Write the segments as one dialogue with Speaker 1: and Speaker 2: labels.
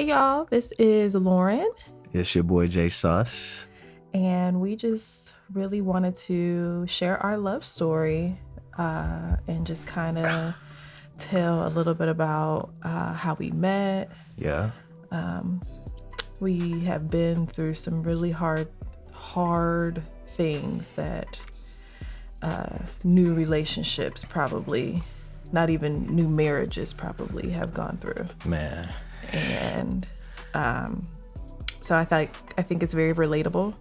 Speaker 1: y'all. This is Lauren.
Speaker 2: It's your boy Jay Sauce.
Speaker 1: And we just really wanted to share our love story and just kind of tell a little bit about how we met.
Speaker 2: Yeah.
Speaker 1: We have been through some really hard things that new relationships probably, not even new marriages probably have gone through.
Speaker 2: Man.
Speaker 1: And so I think it's very relatable.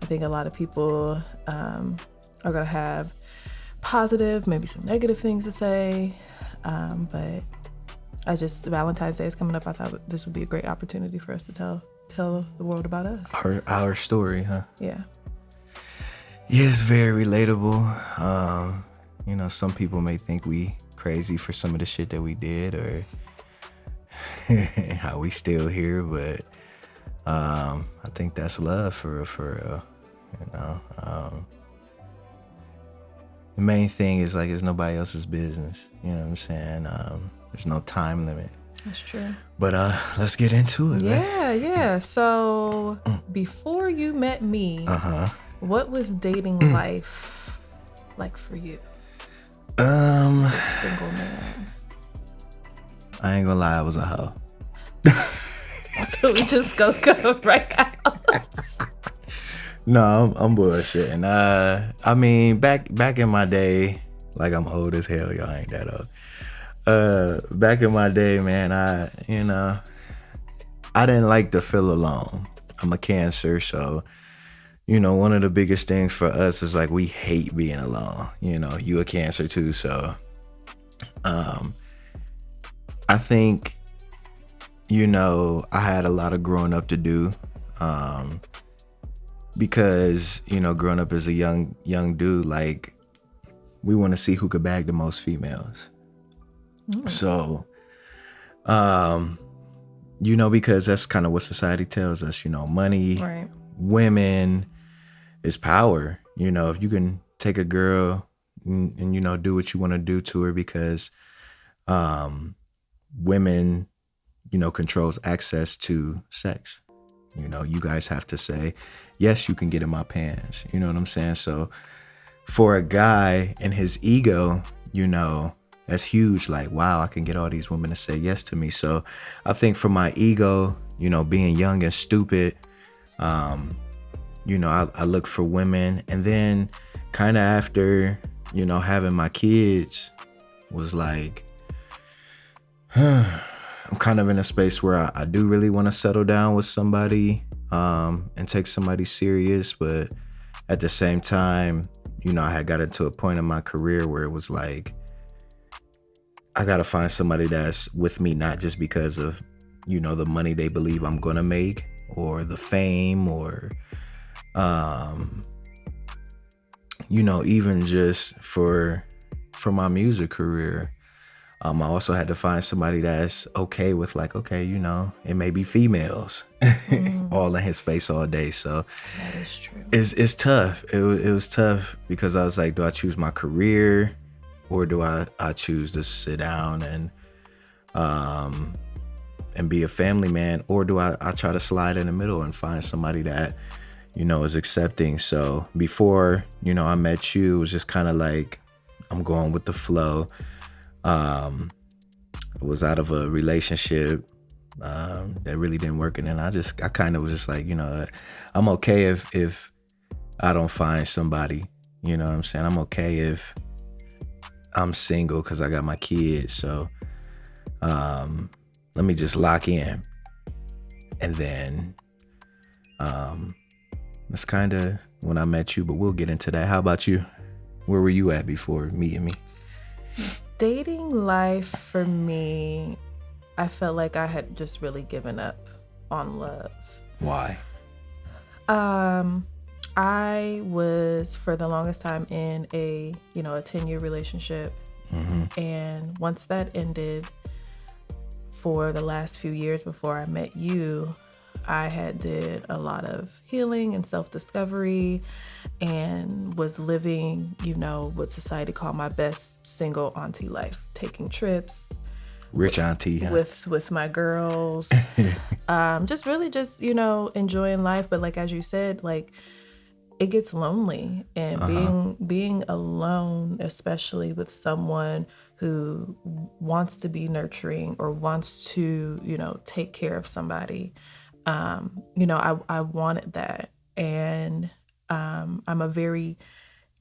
Speaker 1: I think a lot of people are gonna have positive, maybe some negative things to say, but Valentine's Day is coming up. I thought this would be a great opportunity for us to tell the world about us.
Speaker 2: Our story, huh?
Speaker 1: Yeah.
Speaker 2: Yeah, it's very relatable. Some people may think we crazy for some of the shit that we did or how we still here, but I think that's love for real. The main thing is like it's nobody else's business. You know what I'm saying? There's no time limit.
Speaker 1: That's true.
Speaker 2: But let's get into it.
Speaker 1: Yeah. So before you met me, what was dating life like for you? A single man.
Speaker 2: I ain't gonna lie, I was a hoe.
Speaker 1: So we just go right out.
Speaker 2: No, I'm bullshitting. I mean, back in my day, like I'm old as hell. Y'all ain't that old. Back in my day, man, I didn't like to feel alone. I'm a Cancer, so one of the biggest things for us is like we hate being alone. You a Cancer too, so I think I had a lot of growing up to do. Because growing up as a young dude, like we want to see who could bag the most females. So because that's kind of what society tells us, money,
Speaker 1: right,
Speaker 2: women is power. If you can take a girl and do what you want to do to her, because women controls access to sex. You guys have to say, yes, you can get in my pants. You know what I'm saying? So for a guy and his ego, that's huge. Like, wow, I can get all these women to say yes to me. So I think for my ego, being young and stupid, I look for women. And then kind of after, having my kids was like, I'm kind of in a space where I do really want to settle down with somebody and take somebody serious. But at the same time, I had got into a point in my career where it was like, I got to find somebody that's with me, not just because of, the money they believe I'm going to make or the fame or, even just for my music career. I also had to find somebody that's okay with like, okay, it may be females all in his face all day. So
Speaker 1: that is true.
Speaker 2: It's tough. It was tough because I was like, do I choose my career or do I choose to sit down and be a family man, or do I try to slide in the middle and find somebody that, is accepting? So before, I met you, it was just kind of like, I'm going with the flow. I was out of a relationship that really didn't work, and then I kind of was just like, I'm okay if I don't find somebody. You know what I'm saying? I'm okay if I'm single because I got my kids. So let me just lock in, and then that's kind of when I met you. But we'll get into that. How about you? Where were you at before meeting me?
Speaker 1: Dating life for me, I felt like I had just really given up on love.
Speaker 2: Why?
Speaker 1: I was for the longest time in a 10-year relationship. And once that ended, for the last few years before I met you, I had did a lot of healing and self-discovery and was living, what society called my best single auntie life, taking trips,
Speaker 2: Rich auntie, huh?
Speaker 1: with my girls. Just really just, enjoying life. But like, as you said, like, it gets lonely, and being alone, especially with someone who wants to be nurturing or wants to, take care of somebody. I wanted that. And I'm a very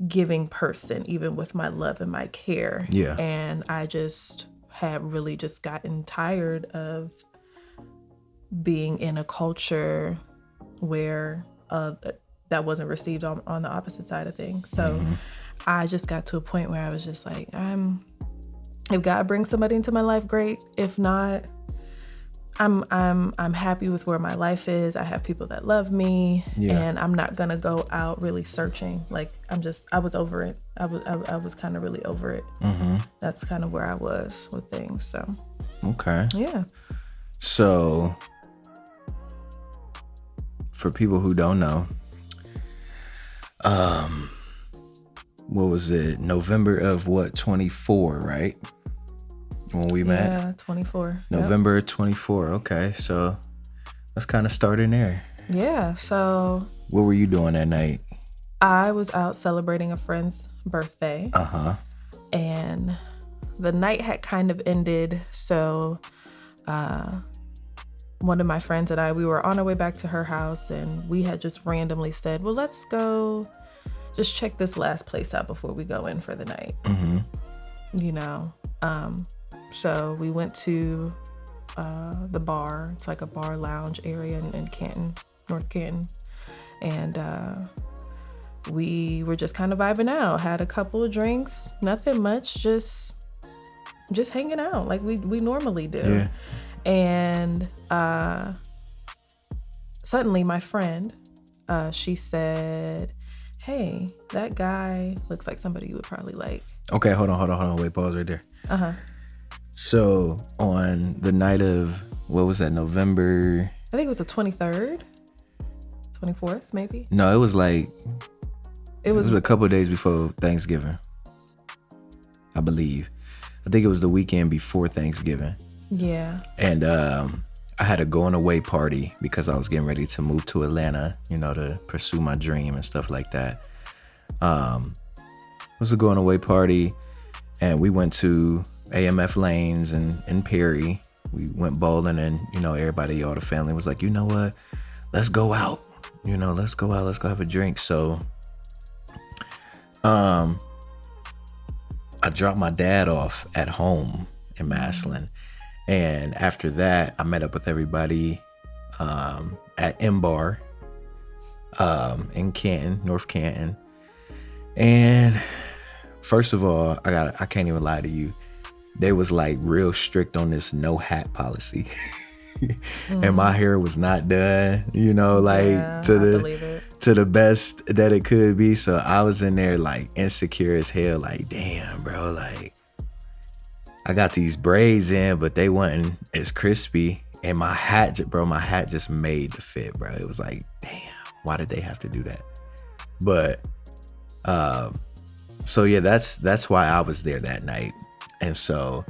Speaker 1: giving person, even with my love and my care.
Speaker 2: Yeah.
Speaker 1: And I just have really just gotten tired of being in a culture where that wasn't received on the opposite side of things. So I just got to a point where I was just like, if God brings somebody into my life, great. If not, I'm happy with where my life is. I have people that love me, and I'm not gonna go out really searching. Like, I was over it. I was kind of really over it. That's kind of where I was with things. So
Speaker 2: okay,
Speaker 1: yeah.
Speaker 2: So for people who don't know, what was it? November of 24, right? When we met?
Speaker 1: Yeah, 24.
Speaker 2: November 24. Okay, so let's kind of start in there.
Speaker 1: Yeah, so
Speaker 2: what were you doing that night?
Speaker 1: I was out celebrating a friend's birthday. And the night had kind of ended, so one of my friends and I, we were on our way back to her house, and we had just randomly said, well, let's go just check this last place out before we go in for the night. So we went to the bar. It's like a bar lounge area in Canton, North Canton. And we were just kind of vibing out, had a couple of drinks, nothing much, just hanging out like we normally do.
Speaker 2: Yeah.
Speaker 1: And suddenly my friend, she said, hey, that guy looks like somebody you would probably like.
Speaker 2: Okay, hold on. Wait, pause right there. So on the night of, what was that, November?
Speaker 1: I think it was the 23rd, 24th, maybe.
Speaker 2: No, it was like, it was a couple of days before Thanksgiving, I believe. I think it was the weekend before Thanksgiving.
Speaker 1: Yeah. And
Speaker 2: I had a going away party because I was getting ready to move to Atlanta, to pursue my dream and stuff like that. It was a going away party, and we went to AMF Lanes in Perry. We went bowling, and everybody, all the family was like, you know what, let's go out, let's go have a drink. So I dropped my dad off at home in Massillon, and after that I met up with everybody at M Bar in Canton, North Canton. And first of all, I can't even lie to you, they was like real strict on this no hat policy. And my hair was not done, to the best that it could be. So I was in there like insecure as hell, like, damn, bro, like I got these braids in, but they wasn't as crispy. And my hat just made the fit, bro. It was like, damn, why did they have to do that? But so yeah, that's why I was there that night. And so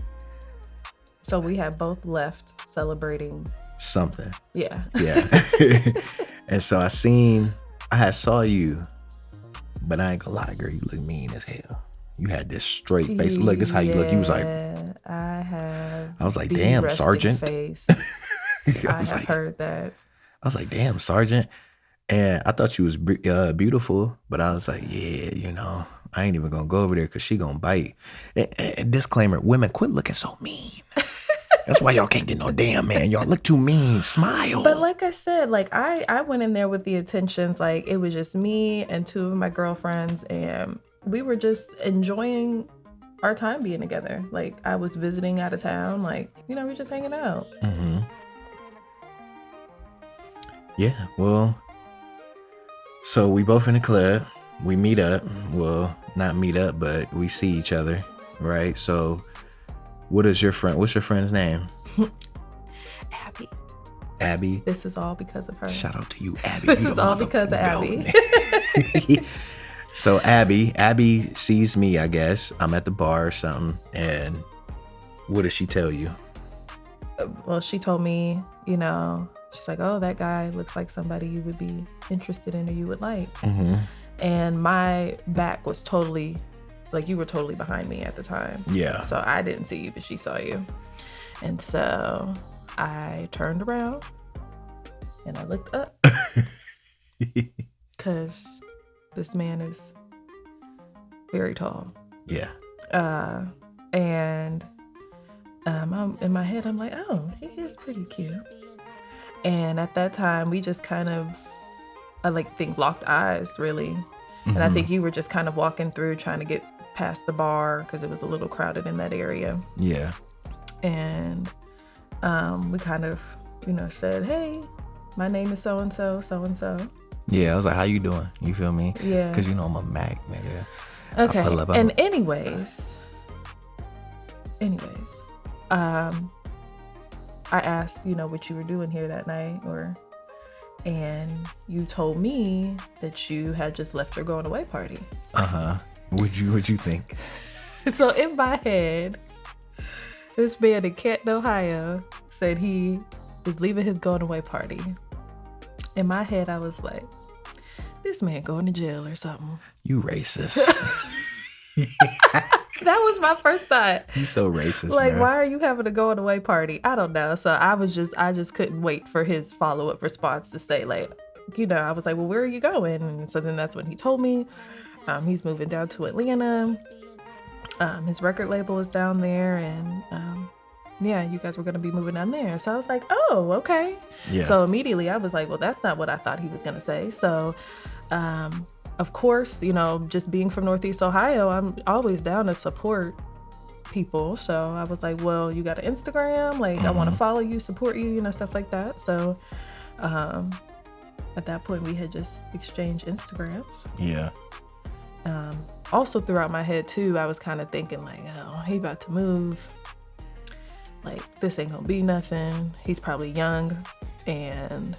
Speaker 1: we had both left celebrating
Speaker 2: something.
Speaker 1: Yeah.
Speaker 2: And so I saw you, but I ain't gonna lie, girl, you look mean as hell. You had this straight face. Look, this how you look. You was like, I was like, damn, Sergeant.
Speaker 1: Face. I have heard that.
Speaker 2: I was like, damn, Sergeant. And I thought you was beautiful, but I was like, yeah, I ain't even gonna go over there because she gonna bite. And disclaimer, women, quit looking so mean. That's why y'all can't get no damn man. Y'all look too mean. Smile.
Speaker 1: But like I said, like I went in there with the intentions, like it was just me and two of my girlfriends, and we were just enjoying our time being together. Like I was visiting out of town, like, we're just hanging out.
Speaker 2: Yeah, well, so we both in the club. We meet up. Well, not meet up, but we see each other, right? So what's your friend's name? Abby.
Speaker 1: This is all because of her.
Speaker 2: Shout out to you, Abby.
Speaker 1: This is all because of Abby.
Speaker 2: So Abby sees me, I guess. I'm at the bar or something. And what does she tell you?
Speaker 1: well, she told me, she's like, oh, that guy looks like somebody you would be interested in or you would like.
Speaker 2: Mm-hmm.
Speaker 1: And my back was totally, like, you were totally behind me at the time.
Speaker 2: Yeah.
Speaker 1: So I didn't see you, but she saw you. And so I turned around and I looked up because this man is very tall.
Speaker 2: Yeah.
Speaker 1: And I'm, in my head, I'm like, oh, he is pretty cute. And at that time, we just kind of, I think locked eyes, really. Mm-hmm. And I think you were just kind of walking through trying to get past the bar because it was a little crowded in that area.
Speaker 2: Yeah.
Speaker 1: And we kind of, said, hey, my name is so-and-so, so-and-so.
Speaker 2: Yeah, I was like, how you doing? You feel me?
Speaker 1: Yeah.
Speaker 2: Because, I'm a Mac, nigga.
Speaker 1: Okay. And anyways, I asked, what you were doing here that night, and you told me that you had just left your going away party.
Speaker 2: What'd you think?
Speaker 1: So in my head, this man in Canton, Ohio said he was leaving his going away party. In my head, I was like, this man going to jail or something.
Speaker 2: You racist.
Speaker 1: That was my first thought.
Speaker 2: You so racist.
Speaker 1: Like,
Speaker 2: man.
Speaker 1: Why are you having a going away party? I don't know. So I just couldn't wait for his follow-up response to say, like, I was like, well, where are you going? And so then that's when he told me he's moving down to Atlanta. His record label is down there, and you guys were going to be moving down there. So I was like, oh, okay. Yeah. So immediately I was like, well, that's not what I thought he was going to say. So of course, just being from Northeast Ohio, I'm always down to support people. So I was like, well, you got an Instagram? Like, I want to follow you, support you, stuff like that. So at that point, we had just exchanged Instagrams.
Speaker 2: Yeah.
Speaker 1: Also throughout my head, too, I was kind of thinking, like, oh, he about to move. Like, this ain't gonna be nothing. He's probably young, and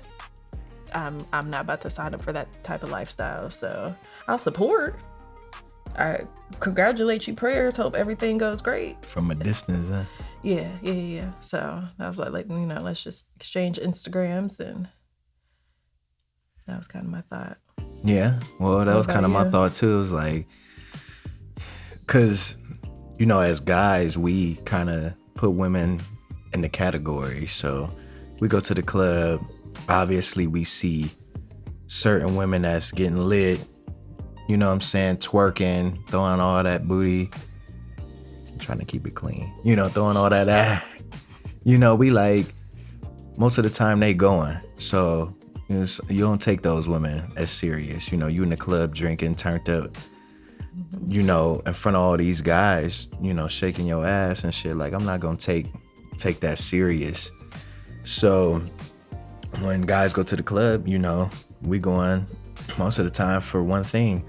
Speaker 1: I'm not about to sign up for that type of lifestyle. So I'll support. I congratulate you, prayers. Hope everything goes great.
Speaker 2: From a distance, huh?
Speaker 1: Yeah. So I was like, let's just exchange Instagrams, and that was kind of my thought.
Speaker 2: Yeah. Well, that was kind of my thought too. It was like, because, as guys, we kind of put women in the category. So we go to the club. Obviously, we see certain women that's getting lit, twerking, throwing all that booty. I'm trying to keep it clean, throwing all that ass. We like, most of the time they going. So, you don't take those women as serious. You in the club drinking, turned up, in front of all these guys, shaking your ass and shit. Like, I'm not going to take that serious. So when guys go to the club, we going most of the time for one thing.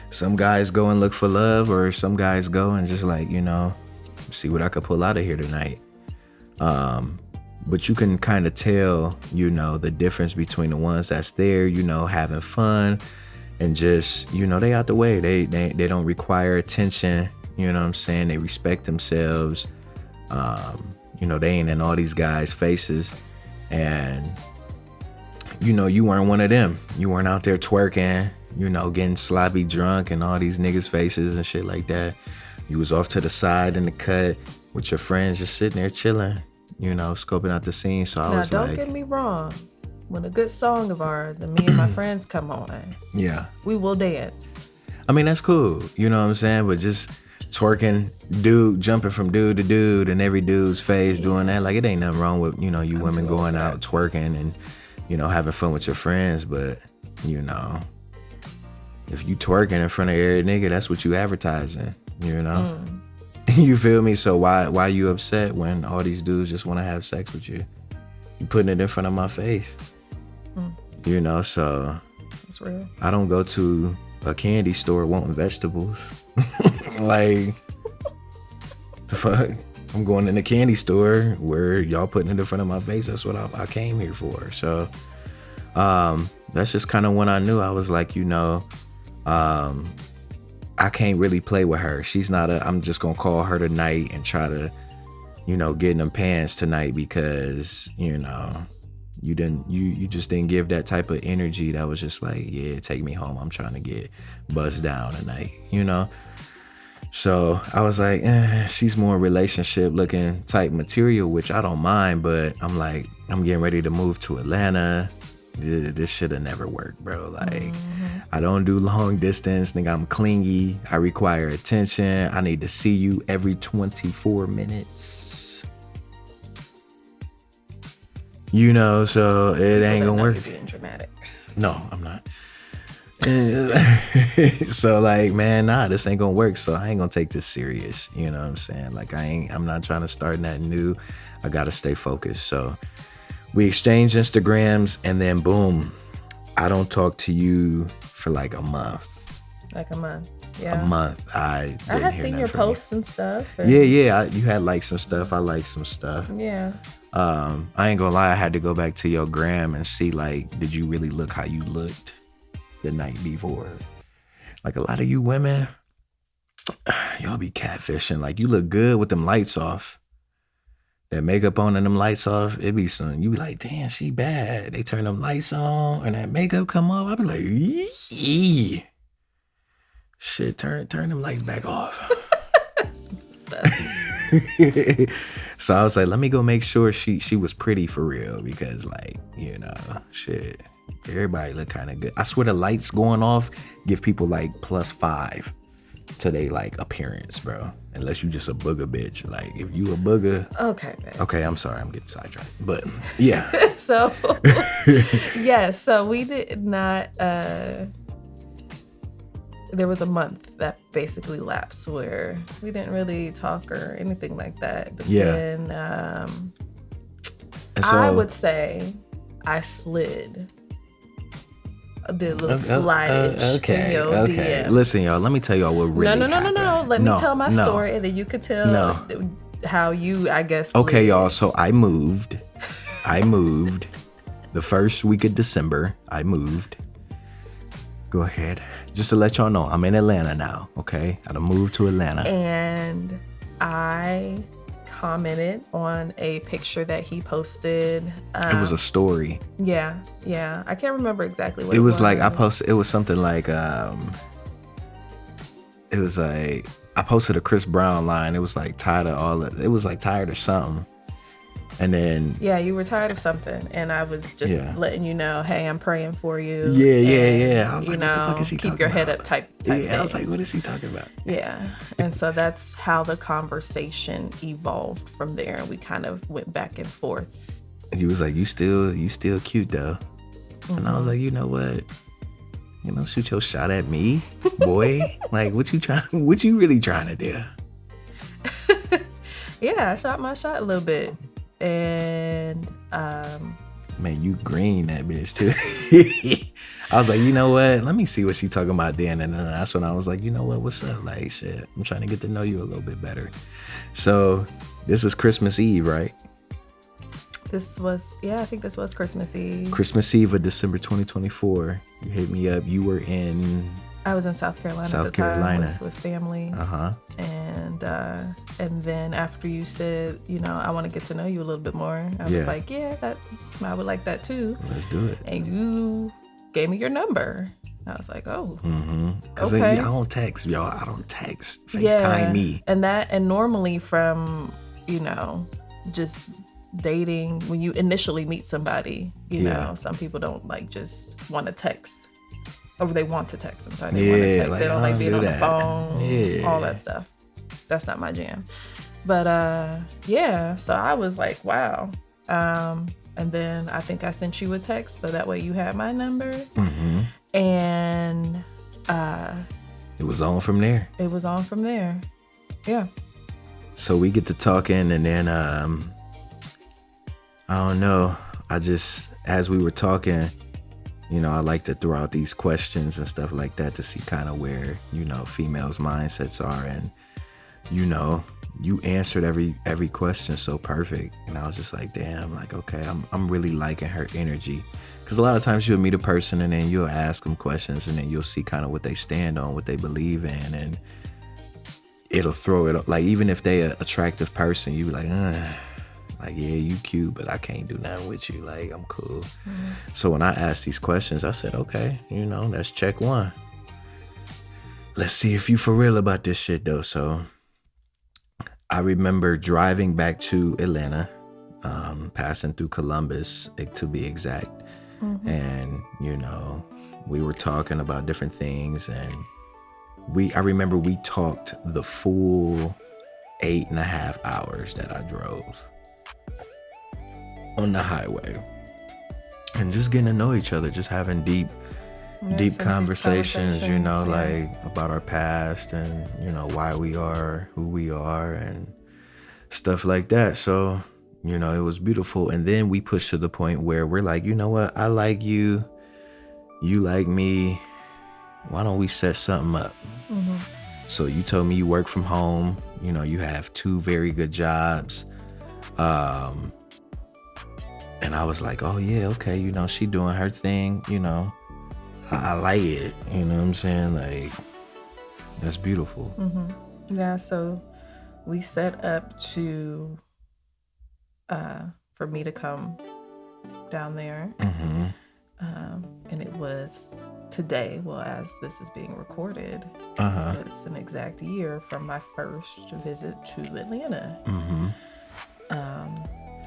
Speaker 2: Some guys go and look for love, or some guys go and just like, see what I could pull out of here tonight. But you can kind of tell, the difference between the ones that's there, having fun and just, they out the way. They don't require attention. You know what I'm saying? They respect themselves. They ain't in all these guys' faces. And, you weren't one of them. You weren't out there twerking, getting sloppy drunk in all these niggas' faces and shit like that. You was off to the side in the cut with your friends, just sitting there chilling, scoping out the scene. So I was like,
Speaker 1: don't get me wrong. When a good song of ours and me and my friends come on,
Speaker 2: yeah,
Speaker 1: we will dance.
Speaker 2: I mean, that's cool. You know what I'm saying? But just twerking, jumping from dude to dude and every dude's face doing that. Like, it ain't nothing wrong with, you women going out twerking and, having fun with your friends. But, if you twerking in front of every nigga, that's what you advertising, You feel me? So why you upset when all these dudes just want to have sex with you? You putting it in front of my face. So
Speaker 1: that's real.
Speaker 2: I don't go to a candy store wanting vegetables. Like, the fuck? I'm going in the candy store where y'all putting it in front of my face. That's what I came here for. So that's just kind of when I knew. I was like, I can't really play with her. She's not I'm just gonna call her tonight and try to, getting them pants tonight because, you just didn't give that type of energy that was just like, yeah, take me home. I'm trying to get buzzed down tonight, So I was like, she's more relationship looking type material, which I don't mind, but I'm like, I'm getting ready to move to Atlanta. This should have never worked, bro. Like, I don't do long distance. Nigga, I'm clingy. I require attention. I need to see you every 24 minutes. So it ain't gonna work.
Speaker 1: You're being dramatic.
Speaker 2: No, I'm not. So like, man, this ain't gonna work. So I ain't gonna take this serious. You know what I'm saying? Like, I'm not trying to start nothing new. I gotta stay focused. So we exchanged Instagrams, and then boom, I don't talk to you for like a month.
Speaker 1: Like a month. Yeah.
Speaker 2: A month. I
Speaker 1: had seen your posts and stuff.
Speaker 2: Yeah. You had liked some stuff. I liked some stuff.
Speaker 1: Yeah.
Speaker 2: I ain't gonna lie. I had to go back to your gram and see, like, did you really look how you looked the night before? Like, a lot of you women, y'all be catfishing. Like, you look good with them lights off. That makeup on and them lights off, it be some, you be like, damn, she bad. They turn them lights on and that makeup come off. I be like, yee. Shit, turn them lights back off. So I was like, let me go make sure she was pretty for real, because like, shit, everybody look kind of good. I swear the lights going off give people like +5 to they like appearance, bro. Unless you just a booger bitch. Like, if you a booger.
Speaker 1: Okay, babe.
Speaker 2: Okay, I'm sorry, I'm getting sidetracked. But yeah.
Speaker 1: So so we did not there was a month that basically lapsed where we didn't really talk or anything like that. But then and so, I would say I slid. Did a little slide-ish in your DM.
Speaker 2: Listen, y'all, let me tell y'all what really happened.
Speaker 1: No. Let me tell my story, and then you could tell how you, I guess.
Speaker 2: Okay, y'all, so I moved. The first week of December, I moved. Go ahead. Just to let y'all know, I'm in Atlanta now, okay? I done moved to Atlanta.
Speaker 1: And I commented on a picture that he posted.
Speaker 2: It was a story.
Speaker 1: Yeah. I can't remember exactly what it
Speaker 2: was. Like, I posted, it was something like, it was like, I posted a Chris Brown line. It was like tired of something. And then
Speaker 1: you were tired of something, and I was just letting you know, hey, I'm praying for you.
Speaker 2: Yeah. I was like, what the fuck is she
Speaker 1: keep your head up type
Speaker 2: thing.
Speaker 1: I
Speaker 2: was like, what is he talking about?
Speaker 1: Yeah. And so that's how the conversation evolved from there, and we kind of went back and forth.
Speaker 2: And he was like, you still cute though. And I was like, you know what? Shoot your shot at me, boy. Like, what you really trying to do?
Speaker 1: Yeah, I shot my shot a little bit. And
Speaker 2: man, you green that bitch too. I was like, you know what? Let me see what she talking about then. And then that's when I was like, you know what? What's up? Like, shit, I'm trying to get to know you a little bit better. So this is Christmas Eve, right?
Speaker 1: I think this was Christmas Eve.
Speaker 2: Christmas Eve of December 2024. You hit me up. You were
Speaker 1: I was in South Carolina at the time with family. And then after you said, I want to get to know you a little bit more, I was like, I would like that too.
Speaker 2: Let's do it.
Speaker 1: And you gave me your number. I was like, oh,
Speaker 2: Because I don't text, y'all. I don't text. FaceTime me.
Speaker 1: And normally from, just dating, when you initially meet somebody, some people don't like just want to text. Or they want to text. I'm sorry. They want to text. They don't like being on the phone. All that stuff. That's not my jam. But so I was like, wow. And then I think I sent you a text so that way you had my number. And
Speaker 2: it was on from there.
Speaker 1: Yeah.
Speaker 2: So we get to talking, and then I don't know. As we were talking, I like to throw out these questions and stuff like that to see kind of where, females' mindsets are. And, you answered every question so perfect. And I was just like, damn, like, okay, I'm really liking her energy. Because a lot of times you'll meet a person and then you'll ask them questions and then you'll see kind of what they stand on, what they believe in. And it'll throw it up. Like, even if they a attractive person, you be like, like, yeah, you cute, but I can't do nothing with you. Like, I'm cool. So when I asked these questions, I said, okay, that's check one. Let's see if you for real about this shit, though. So I remember driving back to Atlanta, passing through Columbus, to be exact. And, we were talking about different things. And I remember we talked the full 8.5 hours that I drove on the highway, and just getting to know each other, just having deep conversations, like about our past and, why we are who we are and stuff like that. So, it was beautiful. And then we pushed to the point where we're like, you know what? I like you. You like me. Why don't we set something up? So you told me you work from home. You have 2 very good jobs. And I was like, oh yeah, okay. She doing her thing. I like it. You know what I'm saying? Like, that's beautiful.
Speaker 1: Yeah. So we set up to, for me to come down there. And it was today, well, as this is being recorded, it's an exact year from my first visit to Atlanta.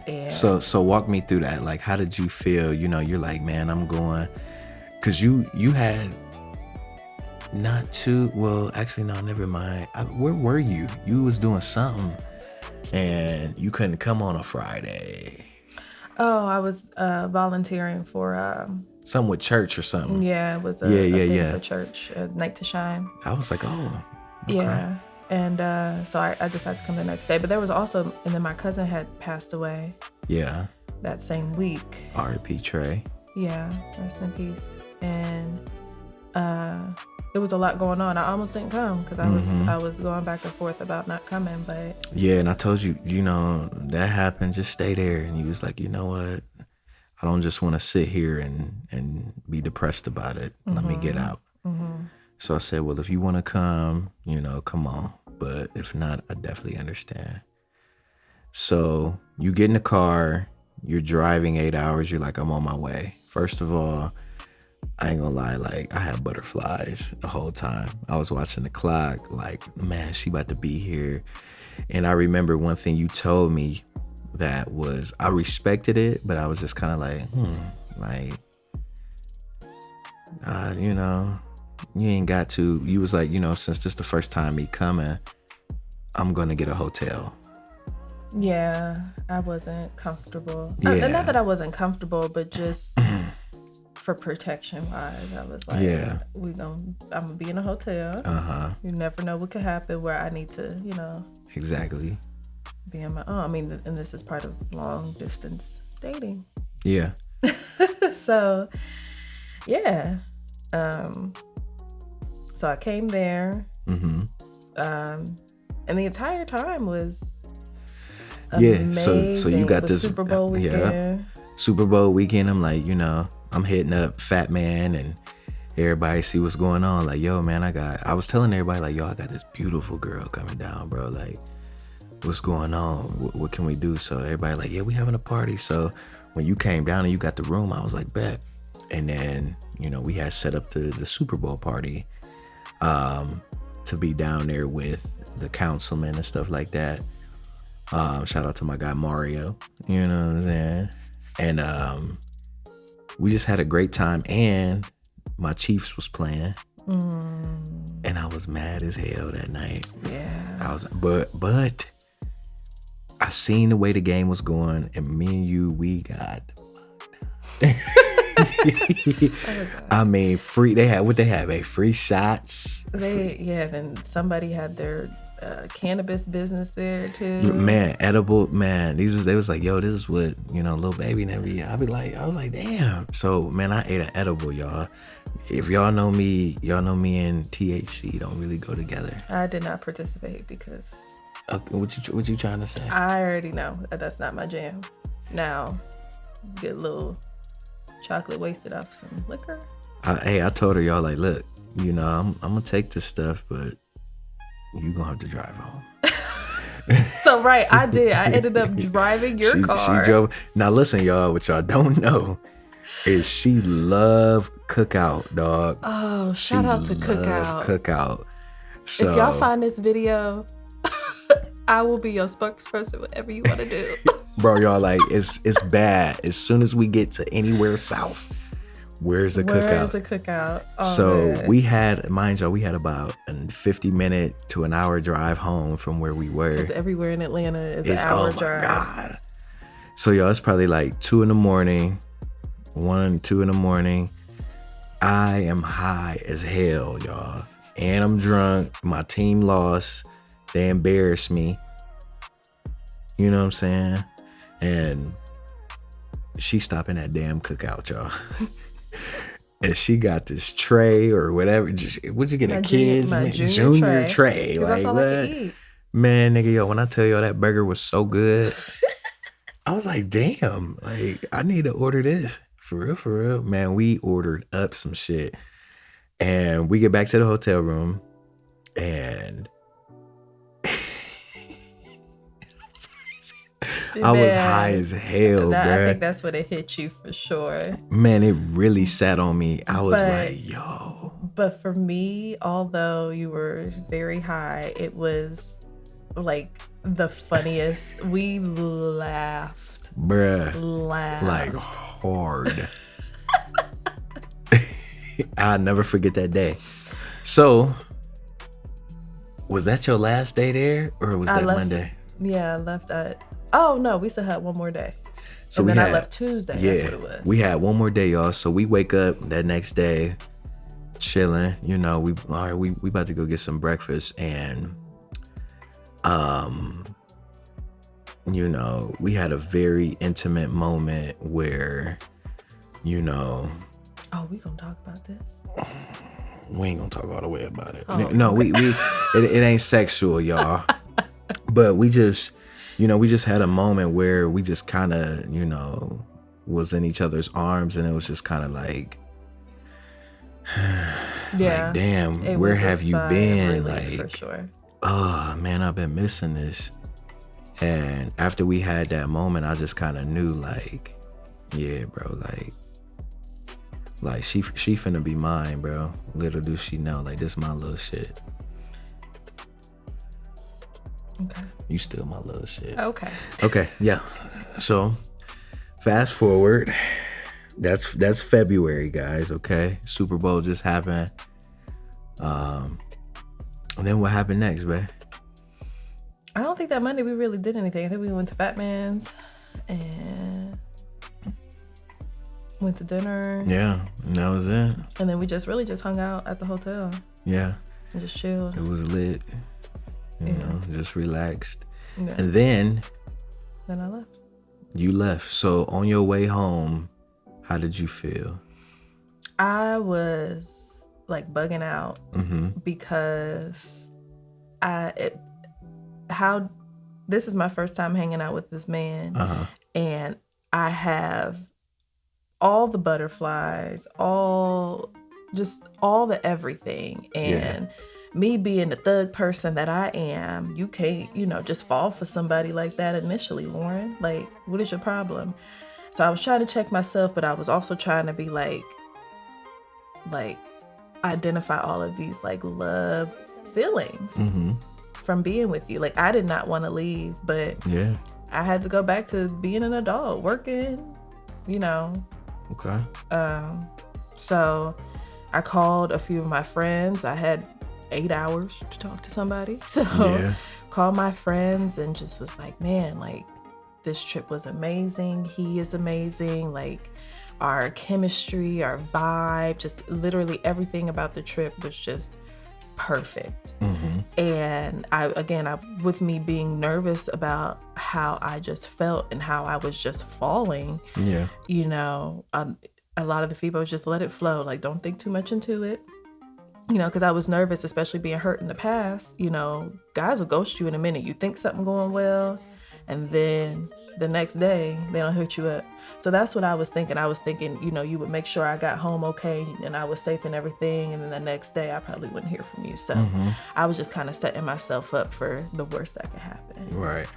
Speaker 1: And
Speaker 2: so walk me through that. Like, how did you feel? You're like, man, I'm going, because you had not too, well, actually, no, never mind. Where were you? You was doing something and you couldn't come on a Friday.
Speaker 1: Oh, I was volunteering for
Speaker 2: something with church or something.
Speaker 1: Yeah, it was a thing for church, Night to Shine.
Speaker 2: I was like, oh, okay.
Speaker 1: Yeah. And so I decided to come the next day. But there was also, and then my cousin had passed away.
Speaker 2: Yeah.
Speaker 1: That same week.
Speaker 2: R.I.P. Trey.
Speaker 1: Yeah, rest in peace. And there was a lot going on. I almost didn't come because I was going back and forth about not coming. But
Speaker 2: yeah, and I told you, that happened. Just stay there. And you was like, you know what? I don't just want to sit here and be depressed about it. Let me get out. So I said, well, if you want to come, come on. But if not, I definitely understand. So you get in the car, you're driving 8 hours. You're like, I'm on my way. First of all, I ain't gonna lie, like, I had butterflies the whole time. I was watching the clock, like, man, she about to be here. And I remember one thing you told me that was, I respected it, but I was just kind of like, you ain't got to. You was like, since this the first time me coming, I'm gonna get a hotel.
Speaker 1: Yeah, I wasn't comfortable.
Speaker 2: Yeah.
Speaker 1: Not that I wasn't comfortable, but just for protection wise, I was like,
Speaker 2: yeah,
Speaker 1: I'm gonna be in a hotel. You never know what could happen where I need to,
Speaker 2: exactly,
Speaker 1: be on my own. I mean, and this is part of long distance dating.
Speaker 2: Yeah.
Speaker 1: So, yeah. So I came there. And the entire time was amazing.
Speaker 2: Yeah. So you got this
Speaker 1: Super Bowl weekend.
Speaker 2: Yeah. Super Bowl weekend. I'm like, I'm hitting up Fat Man and everybody see what's going on. Like, yo, man, I was telling everybody, like, yo, I got this beautiful girl coming down, bro. Like, what's going on? What can we do? So everybody like, yeah, we having a party. So when you came down and you got the room, I was like, bet. And then, we had set up the Super Bowl party to be down there with the councilman and stuff like that. Shout out to my guy Mario, you know what I'm saying? And we just had a great time, and my Chiefs was playing. And I was mad as hell that night.
Speaker 1: Yeah.
Speaker 2: I was, but I seen the way the game was going, and me and you, we got I mean, free. They had free shots.
Speaker 1: Then somebody had their cannabis business there too.
Speaker 2: Man, edible, man. They was like, yo, this is what, Lil Baby and every. I was like, damn. So, man, I ate an edible, y'all. If y'all know me and THC don't really go together.
Speaker 1: I did not participate because.
Speaker 2: What you trying to say?
Speaker 1: I already know that's not my jam. Now, get a little chocolate wasted off some liquor.
Speaker 2: I told her, y'all, like, look, I'm gonna take this stuff, but you gonna have to drive home.
Speaker 1: So right, I did. I ended up driving your car.
Speaker 2: She drove. Now listen, y'all. What y'all don't know is she loved Cookout, dog.
Speaker 1: Oh, shout out to Cookout.
Speaker 2: Cookout. So,
Speaker 1: if y'all find this video, I will be your spokesperson. Whatever you want to do,
Speaker 2: bro. Y'all like it's bad. As soon as we get to anywhere south, where's the Cookout?
Speaker 1: Where's the Cookout? Oh,
Speaker 2: so
Speaker 1: man.
Speaker 2: we had, mind y'all, we had about a 50-minute to an hour drive home from where we were.
Speaker 1: Because everywhere in Atlanta is an hour drive.
Speaker 2: God. So y'all, it's probably like 2 a.m, 1, 2 a.m. I am high as hell, y'all. And I'm drunk. My team lost. They embarrassed me. You know what I'm saying? And she stopping that damn Cookout, y'all. And she got this tray or whatever. Would you get a kid's junior tray?
Speaker 1: Like, that's all I can eat.
Speaker 2: Man, nigga, yo, when I tell y'all that burger was so good, I was like, damn, like I need to order this. For real. Man, we ordered up some shit. And we get back to the hotel room and I was high as hell, bro.
Speaker 1: I think that's when it hit you for sure.
Speaker 2: Man, it really sat on me. I was like, yo.
Speaker 1: But for me, although you were very high, it was like the funniest. We laughed.
Speaker 2: Bruh.
Speaker 1: Laughed.
Speaker 2: Like hard. I'll never forget that day. So, was that your last day there, or was that Monday?
Speaker 1: Yeah, I left at. Oh no, we still had one more day.
Speaker 2: So
Speaker 1: and then I left Tuesday.
Speaker 2: Yeah,
Speaker 1: that's what it was.
Speaker 2: We had one more day, y'all. So we wake up that next day, chilling. You know, we about to go get some breakfast, and you know, we had a very intimate moment where, you know.
Speaker 1: Oh, we gonna talk about this?
Speaker 2: We ain't gonna talk all the way about it.
Speaker 1: Oh,
Speaker 2: no,
Speaker 1: okay.
Speaker 2: it ain't sexual, y'all. But we just, you know, we just had a moment where we just kind of, you know, was in each other's arms, and it was just kind of like,
Speaker 1: yeah,
Speaker 2: like, damn, where have you been? Like,
Speaker 1: for sure.
Speaker 2: Oh man, I've been missing this. And after we had that moment, I just kind of knew, like, yeah, bro, like she finna be mine, bro. Little do she know, like, this my little shit.
Speaker 1: Okay.
Speaker 2: You still my little shit.
Speaker 1: Okay,
Speaker 2: yeah. So fast forward. That's February, guys, okay? Super Bowl just happened. And then what happened next, babe?
Speaker 1: I don't think that Monday we really did anything. I think we went to Fat Man's and went to dinner.
Speaker 2: Yeah, and that was it.
Speaker 1: And then we just hung out at the hotel.
Speaker 2: Yeah.
Speaker 1: And just chilled.
Speaker 2: It was lit. You know, just relaxed.
Speaker 1: Yeah.
Speaker 2: And then
Speaker 1: I left.
Speaker 2: You left. So on your way home, how did you feel?
Speaker 1: I was like bugging out because this is my first time hanging out with this man, and I have all the butterflies, all the everything, and me being the thug person that I am, you can't, just fall for somebody like that initially, Lauren. Like, what is your problem? So I was trying to check myself, but I was also trying to be like identify all of these like love feelings from being with you. Like, I did not want to leave, but I had to go back to being an adult, working,
Speaker 2: Okay.
Speaker 1: So I called a few of my friends. I had 8 hours to talk to somebody. So called my friends and just was like, man, like, this trip was amazing. He is amazing. Like, our chemistry, our vibe, just literally everything about the trip was just perfect. And I with me being nervous about how I just felt and how I was just falling, a lot of the feedback was just let it flow. Like, don't think too much into it. Because I was nervous, especially being hurt in the past. Guys will ghost you in a minute. You think something going well, and then the next day they don't hit you up. So that's what I was thinking. I was thinking, you would make sure I got home okay and I was safe and everything, and then the next day I probably wouldn't hear from you. So I was just kind of setting myself up for the worst that could happen.
Speaker 2: Right.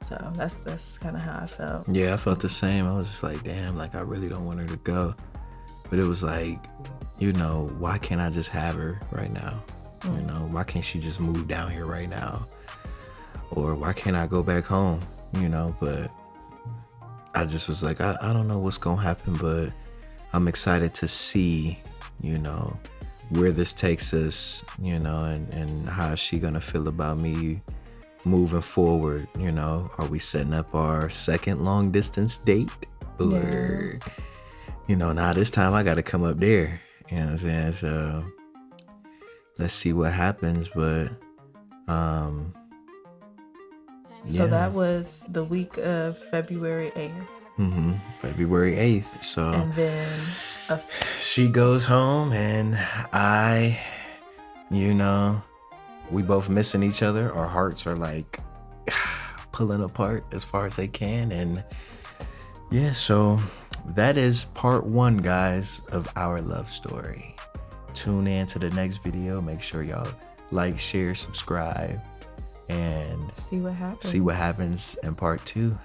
Speaker 1: So that's kind of how I felt.
Speaker 2: Yeah, I felt the same. I was just like, damn, like I really don't want her to go. But it was like, why can't I just have her right now? Why can't she just move down here right now? Or why can't I go back home? But I just was like, I don't know what's going to happen, but I'm excited to see, where this takes us, and how is she going to feel about me moving forward. Are we setting up our second long distance date? Or, now this time I got to come up there. You know what I'm saying? So let's see what happens. But,
Speaker 1: So that was the week of February 8th.
Speaker 2: February 8th. So
Speaker 1: And then
Speaker 2: she goes home and I, we both missing each other. Our hearts are like pulling apart as far as they can. And yeah, so that is part 1, guys, of our love story. Tune in to the next video. Make sure y'all like, share, subscribe, and
Speaker 1: see what happens.
Speaker 2: See what happens in part 2.